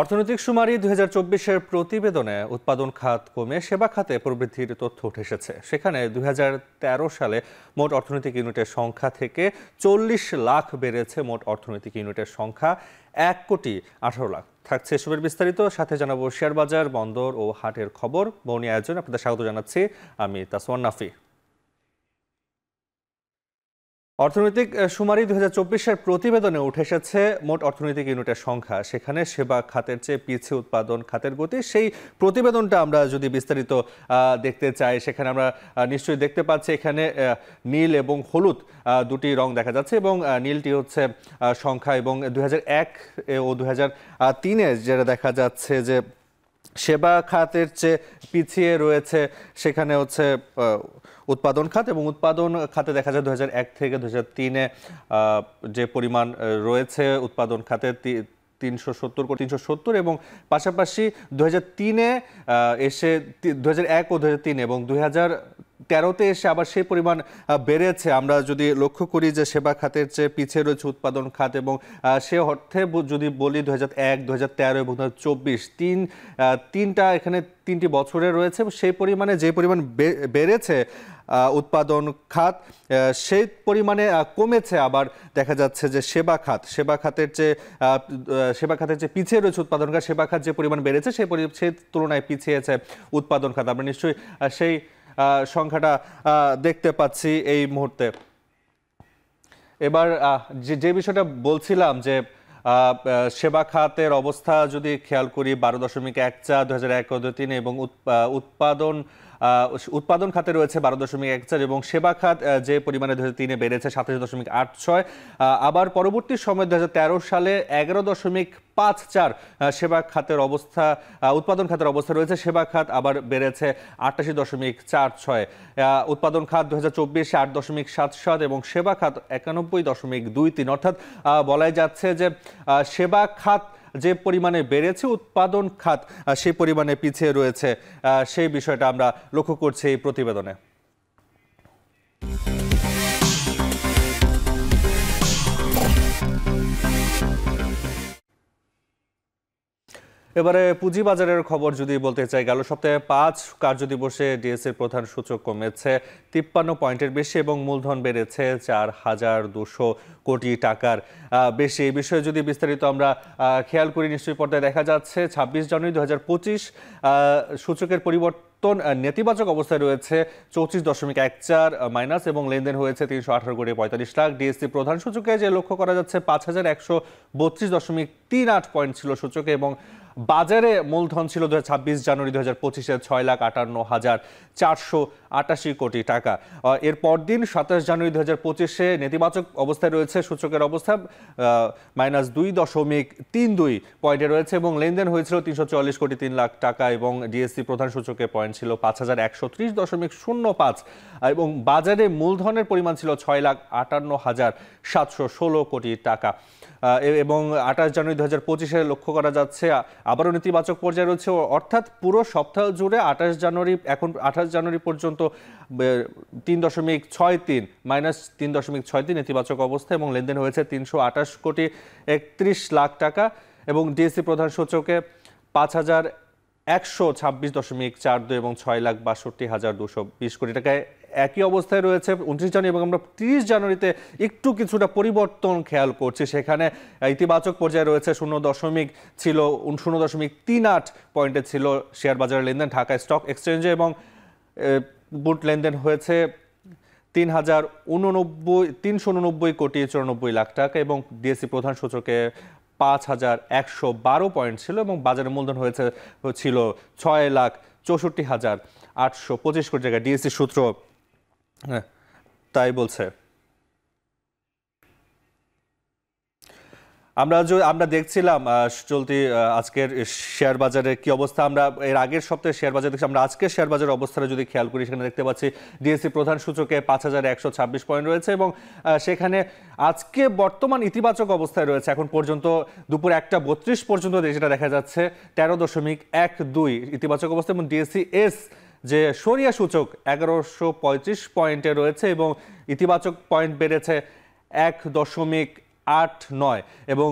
অর্থনৈতিক শুমারি ২০২৪-এর প্রতিবেদনে উৎপাদন খাত কমে সেবা খাতে প্রবৃদ্ধির তথ্য উঠে এসেছে। সেখানে ২০১৩ সালে মোট অর্থনৈতিক ইউনিটের সংখ্যা থেকে ৪০ লাখ বেড়েছে মোট অর্থনৈতিক ইউনিটের সংখ্যা ১,১৮ লাখ। থাকছে এসবের বিস্তারিত, সাথে জানাবো শেয়ার বাজার, বন্দর ও হাটের খবর। বৌনি আয়োজন আপনাদের স্বাগত জানাচ্ছি, আমি তাসওয়ান নাফি। অর্থনৈতিক শুমারি ২০২৪-এর প্রতিবেদনে উঠে এসেছে মোট অর্থনৈতিক ইউনিটের সংখ্যা। সেখানে সেবা খাতের চেয়ে পিছিয়ে উৎপাদন খাতের গতি। সেই প্রতিবেদনটা আমরা যদি বিস্তারিত দেখতে চাই, সেখানে আমরা নিশ্চয়ই দেখতে পাচ্ছি এখানে নীল এবং হলুদ দুটি রং দেখা যাচ্ছে, এবং নীলটি হচ্ছে সংখ্যা, এবং ২০০১ ও ২০০৩-এ যেটা দেখা যাচ্ছে যে সেবা খাতের চেয়ে পিছিয়ে রয়েছে সেখানে হচ্ছে উৎপাদন খাত, এবং উৎপাদন খাতে দেখা যায় ২০০১ থেকে ২০০৩-এ যে পরিমাণ রয়েছে উৎপাদন খাতে ৩৭০ এবং পাশাপাশি ২০০৩-এ এসে ২০০১ ও ২০০৩ এবং ২০১৩-তে এসে আবার সেই পরিমাণ বেড়েছে। আমরা যদি লক্ষ্য করি যে সেবা খাতের চেয়ে পিছিয়ে রয়েছে উৎপাদন খাত, এবং সে অর্থে যদি বলি ২০০১, ২০১৩ এবং ২০২৪ তিনটা এখানে ৩টি বছরে রয়েছে, সেই পরিমাণে যে পরিমাণ বেড়েছে উৎপাদন খাত সেই পরিমাণে কমেছে আবার দেখা যাচ্ছে যে সেবা খাতের চেয়ে পিছিয়ে রয়েছে উৎপাদন খাত। সেবা খাত যে পরিমাণ বেড়েছে সেই তুলনায় পিছিয়েছে উৎপাদন খাত। আমরা নিশ্চয়ই সেই সংখ্যাটা দেখতে পাচ্ছি এই মুহূর্তে। এবার যে বিষয়টা বলছিলাম যে সেবা খাতের অবস্থা যদি খেয়াল করি ১২.১৪ ২০০১ ও ২০০৩, এবং উৎপাদন খাতে রয়েছে ১২.১৪, এবং সেবা খাত যে পরিমাণে ২০০৩-এ বেড়েছে ২৭.৮৬। আবার পরবর্তী সময় ২০১৩ সালে ১১.৫৪ সেবা খাতের অবস্থা, উৎপাদন খাতের অবস্থা রয়েছে। সেবা খাত আবার বেড়েছে ৮৮.৪৬। উৎপাদন খাত ২০২৪-এ ৮.৭৭ এবং সেবা খাত ৯১.২৩। অর্থাৎ বলাই যাচ্ছে যে সেবা খাত যে পরিমাণে বেড়েছে উৎপাদন খাত সেই পরিমাণে পিছিয়ে রয়েছে, সেই বিষয়টা আমরা লক্ষ্য করছি এই প্রতিবেদনে। এবারে পুঁজিবাজারের খবর যদি বলতে চাই, গেল সপ্তাহে ৫ কার্যদিবসে ডিএসইর প্রধান সূচক কমেছে ৫৩ পয়েন্টের বেশি, এবং মূলধন বেড়েছে ৪,২০০ কোটি টাকার বেশি। এই বিষয়ে যদি বিস্তারিত আমরা খেয়াল করি, নিশ্চয়ই পর্দায় দেখা যাচ্ছে ২৬ জানুয়ারি ২০২৫ সূচকের পরিবর্তন নেতিবাচক অবস্থায় রয়েছে ৩৪.১৪ মাইনাস, এবং লেনদেন হয়েছে ৩১৮,৪৫ লাখ। ডিএসই প্রধান সূচকে যে লক্ষ্য করা যাচ্ছে ৫,১৩২.৩৮ পয়েন্ট ছিল সূচকে, এবং বাজারে মূলধন ছিল ২৬ জানুয়ারি ২০২৫-এ ৬,৫৮,৪৮৮ কোটি টাকা। এর পরদিন ২৭ জানুয়ারি ২০২৫-এ নেতিবাচক অবস্থায় রয়েছে সূচকের অবস্থা, -২.৩২ পয়েন্টে রয়েছে, এবং লেনদেন হয়েছিল ৩৪,৩০,০০,০০০ টাকা, এবং ডিএসসি প্রধান সূচকের পয়েন্ট ছিল ৫,১৩০.০৫, এবং বাজারে মূলধনের পরিমাণ ছিল ৬,৫৮,৭১৬ কোটি টাকা। এবং ২৮ জানুয়ারি ২০২৫-এ লক্ষ্য করা যাচ্ছে আবারও নেতিবাচক পর্যায়ে রয়েছে, অর্থাৎ পুরো সপ্তাহ জুড়ে ২৮ জানুয়ারি পর্যন্ত -৩.৬৩ নেতিবাচক অবস্থা, এবং লেনদেন হয়েছে ৩২৮,৩১,০০,০০০ টাকা, এবং ডিএসসি প্রধান সূচকে ৫,১২৬.৪২ এবং ৬,৬২,২২০ কোটি টাকায় একই অবস্থায় রয়েছে ২৯ জানুয়ারি, এবং আমরা ৩০ জানুয়ারিতে কিছুটা পরিবর্তন খেয়াল করছি। সেখানে ইতিবাচক পর্যায়ে রয়েছে 0.38 পয়েন্টে ছিল শেয়ার বাজারের লেনদেন ঢাকা স্টক এক্সচেঞ্জে, এবং বুট লেনদেন হয়েছে ৩,৩89,৯৪,০০,০০০ টাকা, এবং ডিএসসি প্রধান সূচকে ৫,১১২ পয়েন্ট ছিল, এবং বাজারের মূলধন ছিল ৬,৬৪,৮২৫ কোটি টাকা। ডিএসসি সূত্র তাই বলছে। আমরা দেখছিলাম চলতি আজকের শেয়ার বাজারের কি অবস্থা। আমরা এর আগের সপ্তাহে শেয়ার বাজার দেখছি, আমরা আজকের শেয়ার বাজারের অবস্থাটা যদি খেয়াল করি, সেখানে দেখতে পাচ্ছি ডিএসসি প্রধান সূচকে 5,126 পয়েন্ট রয়েছে এবং সেখানে আজকে বর্তমান ইতিবাচক অবস্থায় রয়েছে। এখন পর্যন্ত দুপুর 1:32 পর্যন্ত যেটা দেখা যাচ্ছে 13.12 ইতিবাচক অবস্থা, এবং ডিএসসি এস যে সরিয়া সূচক 1135 পয়েন্টে রয়েছে এবং ইতিবাচক পয়েন্ট বেড়েছে 1.89 এবং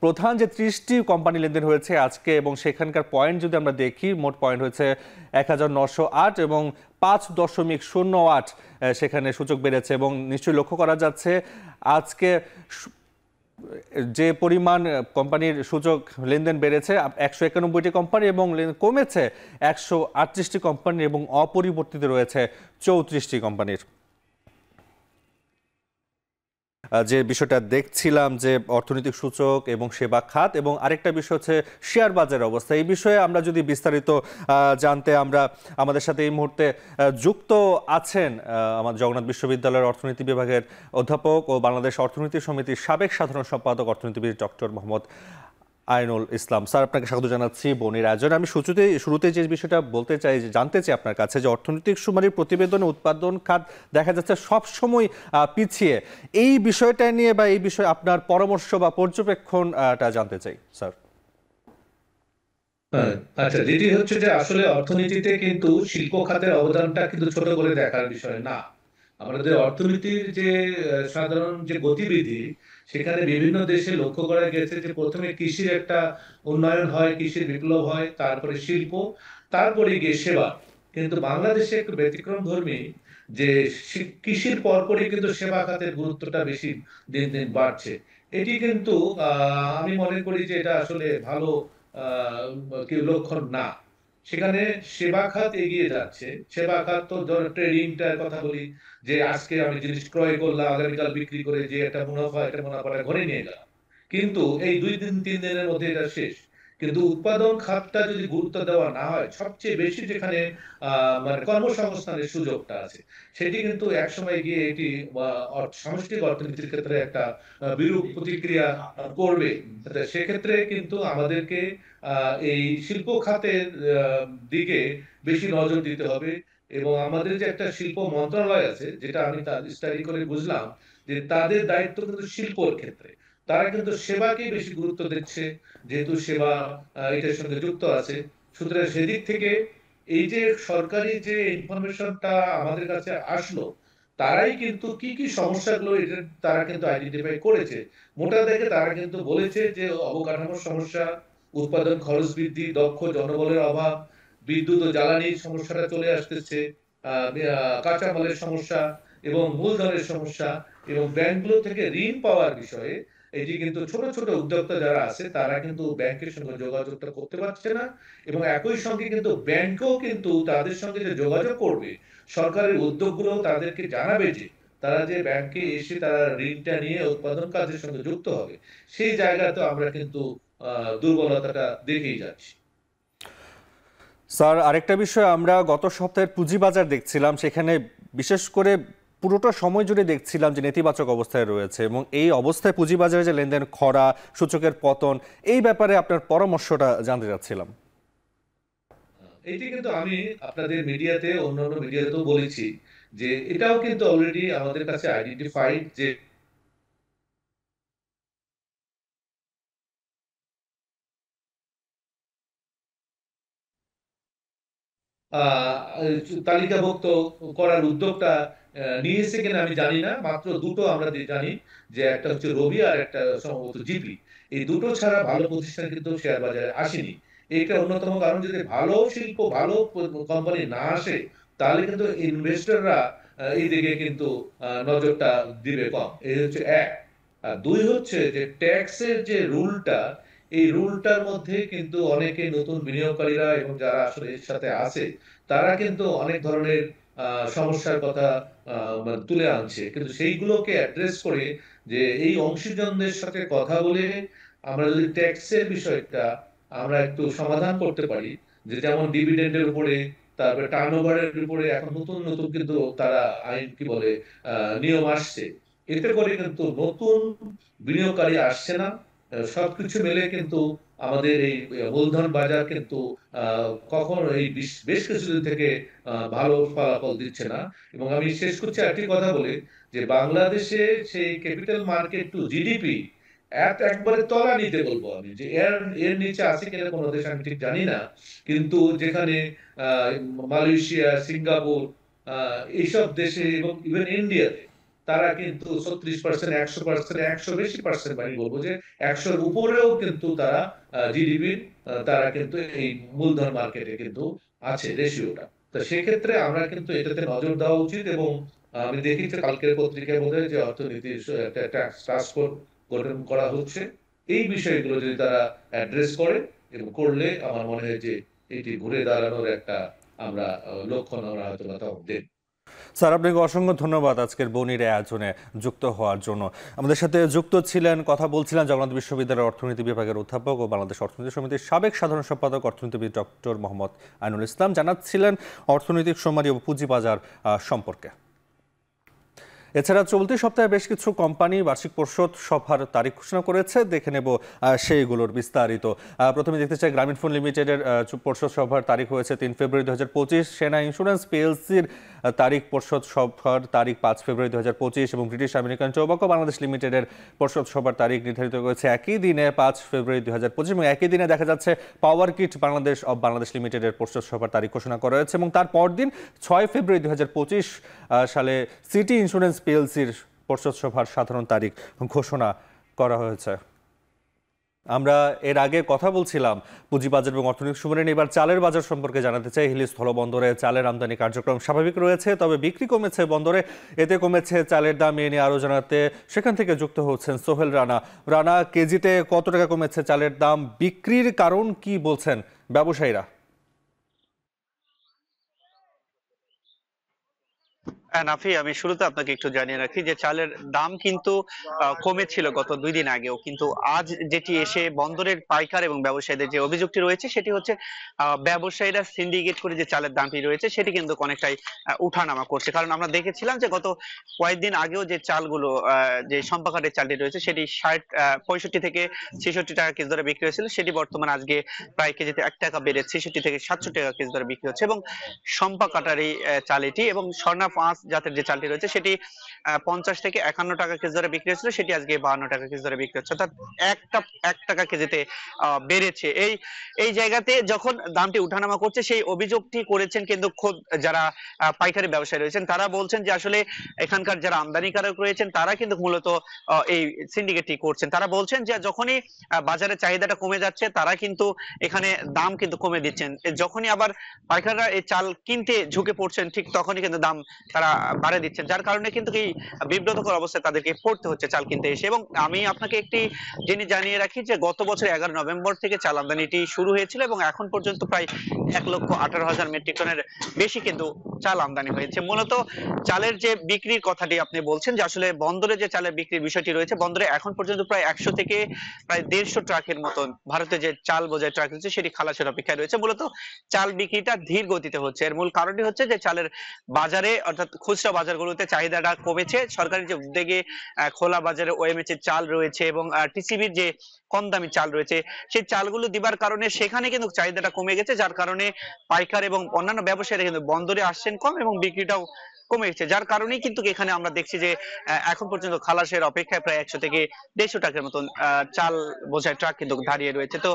প্রধান যে 30টি কোম্পানি লেনদেন হয়েছে আজকে, এবং সেখানকার পয়েন্ট যদি আমরা দেখি, মোট পয়েন্ট হয়েছে 1908 এবং 5.08 সেখানে সূচক বেড়েছে। এবং নিশ্চয়ই লক্ষ্য করা যাচ্ছে আজকে যে পরিমাণ কোম্পানির সূচক লেনদেন বেড়েছে 191টি কোম্পানি এবং কমেছে 138টি কোম্পানি এবং অপরিবর্তিত রয়েছে 34টি কোম্পানির। যে বিষয়টা দেখছিলাম যে অর্থনৈতিক সূচক এবং সেবা খাত, এবং আরেকটা বিষয় হচ্ছে শেয়ার বাজারের অবস্থা। এই বিষয়ে আমরা যদি বিস্তারিত জানতে আমাদের সাথে এই মুহূর্তে যুক্ত আছেন আমাদের জগন্নাথ বিশ্ববিদ্যালয়ের অর্থনীতি বিভাগের অধ্যাপক ও বাংলাদেশ অর্থনীতি সমিতির সাবেক সাধারণ সম্পাদক অর্থনীতিবিদ ডক্টর মোহাম্মদ আইনুল ইসলাম। স্যার, আপনাকে স্বাগত জানাচ্ছি বনির আয়োজনে। আমি শুরুতে যে বিষয়টা জানতে চাই আপনার কাছে, যে অর্থনৈতিক সুমারির প্রতিবেদনে উৎপাদন খাত দেখা যাচ্ছে সবসময় পিছিয়ে। এই বিষয়টা নিয়ে বা এই বিষয়ে আপনার পরামর্শ বা পর্যবেক্ষণটা জানতে চাই স্যার। আচ্ছা, যেটি হচ্ছে যে আসলে অর্থনীতিতে কিন্তু শিল্প খাতের অবদানটা কিন্তু ছোট করে দেখার বিষয় না। আমাদের অর্থনীতির যে সাধারণ যে গতিবিধি, সেখানে বিভিন্ন দেশে লক্ষ্য করা গেছে যে প্রথমে কৃষির একটা উন্নয়ন হয়, কৃষির বিপ্লব হয়, তারপরে শিল্প, তারপরে গিয়ে সেবা। কিন্তু বাংলাদেশে একটু ব্যতিক্রম ধর্মী, যে কৃষির পরপরই কিন্তু সেবা খাতের গুরুত্বটা বেশি দিন দিন বাড়ছে। এটি কিন্তু আমি মনে করি যে এটা আসলে ভালো কি লক্ষণ না। সেখানে সেবা খাত এগিয়ে যাচ্ছে। সেবা খাত তো ধর ট্রেডিংটার কথা বলি, যে আজকে আমি জিনিস ক্রয় করলাম, আগামীকাল বিক্রি করে যে একটা মুনাফাটা ঘরে নিয়ে গেলাম, কিন্তু এই 2 দিন 3 দিনের মধ্যে এটা শেষ। কিন্তু উৎপাদন খাতটা যদি গুরুত্ব দেওয়া না হয়, সবচেয়ে বেশি যেখানে মানে কর্মসংস্থানের সুযোগটা আছে, সেটি কিন্তু একসময় গিয়ে এটি সামষ্টিক অর্থনীতির ক্ষেত্রে একটা বিরূপ প্রতিক্রিয়া করবে। সেক্ষেত্রে কিন্তু আমাদেরকে এই শিল্প খাতের দিকে বেশি নজর দিতে হবে। এবং আমাদের যে একটা শিল্প মন্ত্রণালয় আছে, যেটা আমি স্টাডি করে বুঝলাম যে তাদের দায়িত্ব কিন্তু শিল্পর ক্ষেত্রে, তারা কিন্তু সেবাকে বেশি গুরুত্ব দিচ্ছে, যেহেতু সেবা এটার সঙ্গে যুক্ত আছে। সুতরাং সেদিক থেকে এই যে সরকারি যে ইনফরমেশনটা আমাদের কাছে আসলো, তারাই কিন্তু কি কি সমস্যাগুলো এটা তারা কিন্তু আইডেন্টিফাই করেছে। মোটা দেখে তারা কিন্তু বলেছে যে অবকাঠামোর সমস্যা, উৎপাদন খরচ বৃদ্ধি, দক্ষ জনবলের অভাব, বিদ্যুৎ ও জ্বালানির সমস্যাটা চলে আসতেছে, কাঁচামালের সমস্যা এবং মূলধনের সমস্যা, এবং ব্যাংকগুলো থেকে ঋণ পাওয়ার বিষয়ে এটি কিন্তু ছোট ছোট উদ্যোক্তা যারা আছে তারা কিন্তু ব্যাংকের সঙ্গে যোগাযোগটা করতে পারছে না। এবং একই সঙ্গে কিন্তু ব্যাংকও কিন্তু তাদের সঙ্গে যে যোগাযোগ করবে, সরকারের উদ্যোগগুলো তাদেরকে জানাবে যে তারা যে ব্যাংকে এসে তারা ঋণটা নিয়ে উৎপাদন কাজের সঙ্গে যুক্ত হবে, সেই জায়গাতে আমরা কিন্তু দুর্বলতাটা দেখেই যাচ্ছি। স্যার, আরেকটা বিষয়, আমরা গত সপ্তাহের পুঁজিবাজার দেখছিলাম, সেখানে বিশেষ করে পুরোটা সময় জুড়ে দেখছিলাম যে নেতিবাচক অবস্থায় রয়েছে, এবং এই অবস্থায় পুঁজিবাজারে যে লেনদেন খরা, সূচকের পতন, এই ব্যাপারে আপনার পরামর্শটা জানতে চাচ্ছিলাম। এটি কিন্তু আমি আপনাদের মিডিয়াতে, অন্যান্য মিডিয়াতেও বলেছি যে এটাও কিন্তু অলরেডি আমাদের কাছে আইডেন্টিফাইড যে তালিকাভুক্ত করার উদ্যোগটা নিয়েছে কিনা আমি জানি না। মাত্র দুটো আমরা জানি, যে একটা হচ্ছে রবি আর একটা সম্ভবত জিপি। এই দুটো ছাড়া ভালো প্রতিষ্ঠান কিন্তু শেয়ার বাজারে আসেনি। এটা অন্যতম কারণ, যদি ভালো শিল্প, ভালো কোম্পানি না আসে, তাহলে কিন্তু ইনভেস্টররা এই দিকে কিন্তু নজরটা দিবে কম। এই হচ্ছে এক। আর দুই হচ্ছে যে ট্যাক্সের যে রুলটা, এই রুলটার মধ্যে কিন্তু অনেকে নতুন বিনিয়োগকারীরা এবং যারা আসলে এর সাথে আছে, তারা কিন্তু অনেক ধরনের সমস্যার কথা মানে তুলে আনছে। কিন্তু সেইগুলোকে অ্যাড্রেস করে, যে এই অংশীজনদের সাথে কথা বলে আমরা যদি ট্যাক্সের বিষয়টা আমরা একটু সমাধান করতে পারি, যে যেমন ডিভিডেন্ডের উপরে, তারপরে টার্নওভারের উপরে এখন নতুন নতুন কিন্তু তারা আইন কি বলে নিয়ম আসছে। এতে করে কিন্তু নতুন বিনিয়োগকারী আসছে না, সবকিছু মিলে কিন্তু আমাদের এই মূলধন বাজার কিন্তু কখনো এই বেশ কিছুদিন থেকে ভালো ফলাফল দিচ্ছে না। এবং আমি শেষ করছি একটি কথা বলে যে বাংলাদেশে সেই ক্যাপিটাল মার্কেট টু জিডিপি একবারে তলানিতে বলবো আমি, যে এর এর নিচে আছে কিনা কোনো দেশ আমি ঠিক জানি না, কিন্তু যেখানে আহ, মালয়েশিয়া, সিঙ্গাপুর, এইসব দেশে এবং ইভেন ইন্ডিয়াতে তারা কিন্তু 36%, 100%, 100 বেশি পার্সেন্ট, আমি বলবো যে 100-র উপরেও কিন্তু তারা জিডিপি, তারা কিন্তু এই মূলধন মার্কেটে কিন্তু আছে রেশিওটা। তো সেক্ষেত্রে আমরা কিন্তু এটাতে নজর দেওয়া উচিত। এবং আমি দেখি যে কালকের পত্রিকায় বোধহয় যে অর্থনীতির একটা টাস্ক ফোর্স গঠন করা হচ্ছে। এই বিষয়গুলো যদি তারা অ্যাড্রেস করে এবং করলে আমার মনে হয় যে এটি ঘুরে দাঁড়ানোর একটা আমরা লক্ষণ আমরা হয়তো বা তখন দেখব। স্যার, আপনাকে অসংখ্য ধন্যবাদ আজকের বনির আয়োজনে যুক্ত হওয়ার জন্য। আমাদের সাথে যুক্ত ছিলেন, কথা বলছিলেন জগন্নাথ বিশ্ববিদ্যালয়ের অর্থনীতি বিভাগের অধ্যাপক ও বাংলাদেশ অর্থনীতি সমিতির সাবেক সাধারণ সম্পাদক অর্থনীতিবিদ ডক্টর মোহাম্মদ আইনুল ইসলাম। জানাচ্ছিলেন অর্থনৈতিক সুমারি ও পুঁজিবাজার সম্পর্কে। এছাড়া চলতি সপ্তাহে বেশ কিছু কোম্পানি বার্ষিক পর্ষদ সভার তারিখ ঘোষণা করেছে, দেখে নেব সেইগুলোর বিস্তারিত। প্রথমে দেখতে চাই গ্রামীণফোন লিমিটেডের পর্ষদ সভার তারিখ হয়েছে 3 ফেব্রুয়ারি 2025, সেনা ইন্স্যুরেন্স পিএলসির তারিখ পর্ষদ সভার তারিখ 5 ফেব্রুয়ারি 2025 এবং ব্রিটিশ আমেরিকান টোবাকো বাংলাদেশ লিমিটেডের পর্ষদ সভার তারিখ নির্ধারিত করেছে একই দিনে 5 ফেব্রুয়ারি 2025 এবং একই দিনে দেখা যাচ্ছে পাওয়ার কিট বাংলাদেশ অব বাংলাদেশ লিমিটেডের পর্ষদ সভার তারিখ ঘোষণা করা হয়েছে এবং তার পরদিন 6 ফেব্রুয়ারি 2025 সালে সিটি ইন্স্যুরেন্স পিএলসির পর্ষদ সভার সাধারণ তারিখ ঘোষণা করা হয়েছে। আমরা এর আগে কথা বলছিলাম পুঁজিবাজার এবং অর্থনৈতিক সুমারি নিয়ে। এবার চালের বাজার সম্পর্কে জানাতে চাই। হিলি স্থলবন্দরে চালের আমদানি কার্যক্রম স্বাভাবিক রয়েছে, তবে বিক্রি কমেছে বন্দরে, এতে কমেছে চালের দাম। এ নিয়ে আরও জানাতে সেখান থেকে যুক্ত হচ্ছেন সোহেল রানা। রানা, কেজিতে কত টাকা কমেছে চালের দাম, বিক্রির কারণ কি বলছেন ব্যবসায়ীরা? হ্যাঁ নাফি, আমি শুরুতে আপনাকে একটু জানিয়ে রাখি যে চালের দাম কিন্তু কমেছিল গত 2 দিন আগেও, কিন্তু আজ যেটি এসে বন্দরের পাইকার এবং ব্যবসায়ীদের যে অভিযোগটি রয়েছে সেটি হচ্ছে ব্যবসায়ীরা সিন্ডিকেট করে যে চালের দামটি রয়েছে সেটি কিন্তু অনেকটাই উঠানামা করছে। কারণ আমরা দেখেছিলাম যে গত কয়েকদিন আগেও যে চালগুলো যে সম্পাকারের চালটি রয়েছে সেটি 65 থেকে 66 টাকা কেজি দরে বিক্রি হয়েছিল, সেটি বর্তমানে আজকে প্রায় কেজিতে 1 টাকা বেড়ে 66 থেকে 67 টাকা কেজি দরে বিক্রি হচ্ছে। এবং সম্পা কাটার এই চাল এটি এবং স্বর্ণা 5 জাতের যে চালটি রয়েছে সেটি 50 থেকে 51 টাকা কেজি দরে বিক্রি হচ্ছিল, সেটি আজকে 52 টাকা কেজি দরে বিক্রি হচ্ছে, অর্থাৎ 1 টাকা কেজিতে বেড়েছে। এই এই জায়গাতে যখন দামটি উঠানামা করছে সেই অভিযোগটি করেছেন কিন্তু খোদ যারা পাইকারি ব্যবসায়ী রয়েছেন, তারা বলছেন যে আসলে এখানকার যারা আমদানিকারক রয়েছেন তারা কিন্তু মূলত এই সিন্ডিকেটটি করছেন। তারা বলছেন যে যখনই বাজারে চাহিদাটা কমে যাচ্ছে তারা কিন্তু এখানে দাম কিন্তু কমে দিচ্ছেন, যখনই আবার পাইকাররা এই চাল কিনতে ঝুঁকে পড়ছেন ঠিক তখনই কিন্তু দাম তারা বাড়িয়ে দিচ্ছেন, যার কারণে কিন্তু এই বিব্রতকর অবস্থায় তাদেরকে পড়তে হচ্ছে চাল কিনতে এসে। এবং আমি আপনাকে একটি জিনিস জানিয়ে রাখি যে গত বছর 11 নভেম্বর থেকে চাল আমদানিটি শুরু হয়েছিল এবং এখন পর্যন্ত প্রায় 1,18,000 মেট্রিক টনের বেশি কিন্তু চাল আমদানি হয়েছে। মূলত চালের যে বিক্রির কথাটি আপনি বলছেন যে আসলে বন্দরে যে চালের বিক্রির বিষয়টি রয়েছে, বন্দরে এখন পর্যন্ত প্রায় 100 থেকে প্রায় 150 ট্রাকের মতন ভারতে যে চাল বোঝাই ট্রাক রয়েছে সেটি খালাসের অপেক্ষায় রয়েছে। মূলত চাল বিক্রিটা ধীর গতিতে হচ্ছে, এর মূল কারণটি হচ্ছে যে চালের বাজারে অর্থাৎ খুচরা বাজারগুলোতে চাহিদাটা কমেছে। সরকারি যে উদ্যোগে খোলা বাজারে ওএমএচ এর চাল রয়েছে এবং টিসিবির যে কম দামি চাল রয়েছে সেই চালগুলো দিবার কারণে সেখানে কিন্তু চাহিদাটা কমে গেছে, যার কারণে পাইকার এবং অন্যান্য ব্যবসায়ীরা কিন্তু বন্দরে আসছেন কম এবং বিক্রিটাও কমে গেছে, যার কারণেই কিন্তু এখানে আমরা দেখছি যে এখন পর্যন্ত খালাসের অপেক্ষায় প্রায় 100 থেকে 150 টাকার মতন চাল বোঝাই ট্রাক কিন্তু দাঁড়িয়ে রয়েছে। তো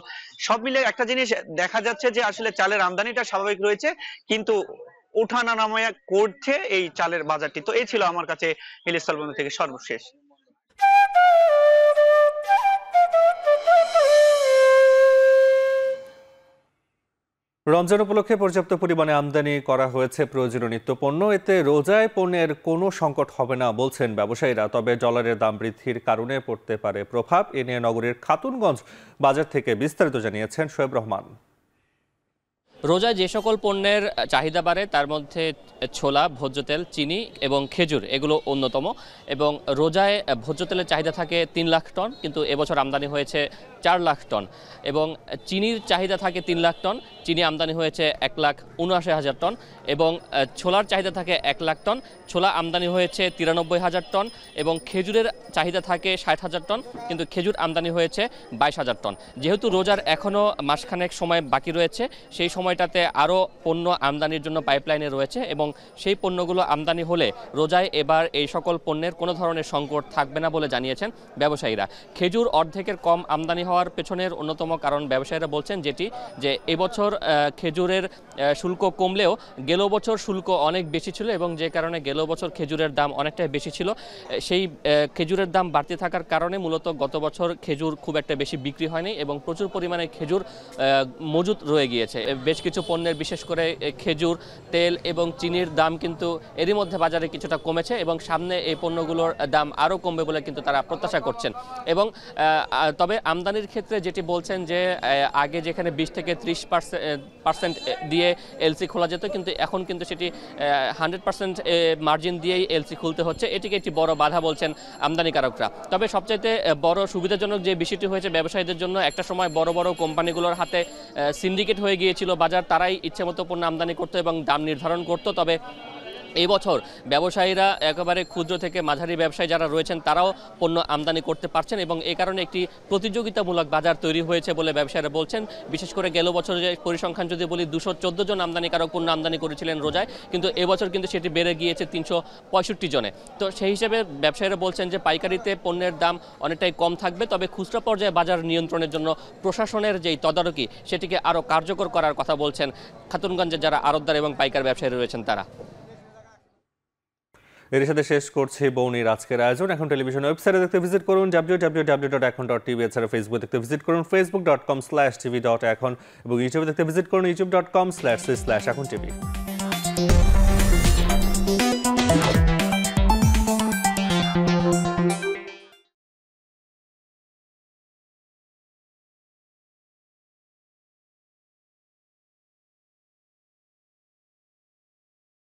সব মিলে একটা জিনিস দেখা যাচ্ছে যে আসলে চালের আমদানিটা স্বাভাবিক রয়েছে কিন্তু ওঠানামা করছে এই চালের বাজারটি। তো এই ছিল আমার কাছে হিলি স্থলবন্দর থেকে সর্বশেষ। রমজান উপলক্ষে পর্যাপ্ত পরিমাণে আমদানি করা হয়েছে প্রয়োজনীয় নিত্যপণ্য, এতে রোজায় পণ্যের কোনো সংকট হবে না বলছেন ব্যবসায়ীরা। তবে ডলারের দাম বৃদ্ধির কারণে পড়তে পারে প্রভাব, এ নিয়ে নগরীর খাতুনগঞ্জ বাজার থেকে বিস্তারিত জানিয়েছেন শোয়েব রহমান। রোজায় যে সকল পণ্যের চাহিদা বাড়ে তার মধ্যে ছোলা, ভোজ্য তেল, চিনি এবং খেজুর এগুলো অন্যতম। এবং রোজায় ভোজ্য তেলের চাহিদা থাকে 3 লাখ টন, কিন্তু এবছর আমদানি হয়েছে 4 লাখ টন এবং চিনির চাহিদা থাকে 3 লাখ টন, চিনি আমদানি হয়েছে 1,79,000 টন এবং ছোলার চাহিদা থাকে 1 লাখ টন, ছোলা আমদানি হয়েছে 93,000 টন এবং খেজুরের চাহিদা থাকে 60,000 টন, কিন্তু খেজুর আমদানি হয়েছে 22,000 টন। যেহেতু রোজার এখনও মাসখানেক সময় বাকি রয়েছে, সেই সময়টাতে আরও পণ্য আমদানির জন্য পাইপলাইনে রয়েছে এবং সেই পণ্যগুলো আমদানি হলে রোজায় এবার এই সকল পণ্যের কোনো ধরনের সংকট থাকবে না বলে জানিয়েছেন ব্যবসায়ীরা। খেজুর অর্ধেকের কম আমদানি হওয়ার পেছনের অন্যতম কারণ ব্যবসায়ীরা বলছেন যে এবছর খেজুরের শুল্ক কমলেও গেল বছর শুল্ক অনেক বেশি ছিল এবং যে কারণে গেল বছর খেজুরের দাম অনেকটাই বেশি ছিল। সেই খেজুরের দাম বাড়তে থাকার কারণে মূলত গত বছর খেজুর খুব একটা বেশি বিক্রি হয়নি এবং প্রচুর পরিমাণে খেজুর মজুত রয়ে গিয়েছে। বেশ কিছু পণ্যের বিশেষ করে খেজুর, তেল এবং চিনির দাম কিন্তু এরই মধ্যে বাজারে কিছুটা কমেছে এবং সামনে এই পণ্যগুলোর দাম আরও কমবে বলে কিন্তু তারা প্রত্যাশা করছেন। এবং তবে আমদানির ক্ষেত্রে যেটি বলছেন যে আগে যেখানে 20 থেকে 30% দিয়ে এলসি খোলা যেত, কিন্তু এখন কিন্তু সেটি 100% মার্জিন দিয়েই এলসি খুলতে হচ্ছে। এটিকে একটি বড় বাধা বলছেন আমদানিকারকরা। তবে সবচাইতে বড় সুবিধাজনক যে বিষয়টি হয়েছে ব্যবসায়ীদের জন্য, একটা সময় বড় বড় কোম্পানিগুলোর হাতে সিন্ডিকেট হয়ে গিয়েছিল বাজার, তারাই ইচ্ছেমতো পণ্য আমদানি করতো এবং দাম নির্ধারণ করতো। তবে এই বছর ব্যবসায়ীরা একেবারে ক্ষুদ্র থেকে মাঝারি ব্যবসায়ী যারা রয়েছেন তারাও পণ্য আমদানি করতে পারছেন এবং এই কারণে একটি প্রতিযোগিতামূলক বাজার তৈরি হয়েছে বলে ব্যবসায়ীরা বলছেন। বিশেষ করে গেল বছরের পরিসংখ্যান যদি বলি, 214 জন আমদানিকারক পণ্য আমদানি করেছিলেন রোজায়, কিন্তু এবছর কিন্তু সেটি বেড়ে গিয়েছে 365 জনে। তো সেই হিসেবে ব্যবসায়ীরা বলছেন যে পাইকারিতে পণ্যের দাম অনেকটাই কম থাকবে, তবে খুচরা পর্যায়ে বাজার নিয়ন্ত্রণের জন্য প্রশাসনের যেই তদারকি সেটিকে আরও কার্যকর করার কথা বলছেন খাতুনগঞ্জের যারা আড়তদার এবং পাইকার ব্যবসায়ী রয়েছেন তারা। এর সাথে শেষ করছি বৌনির আজকের আয়োজন। এখন টেলিভিশন ওয়েবসাইটে দেখতে ভিজিট করুন www.ekhon.tv, এছাড়া ফেসবুক দেখতে ভিজিট করুন facebook.com/tv.ekhon এবং ইউটিউবে দেখতে ভিজিট করুন youtube.com/ekhon tv।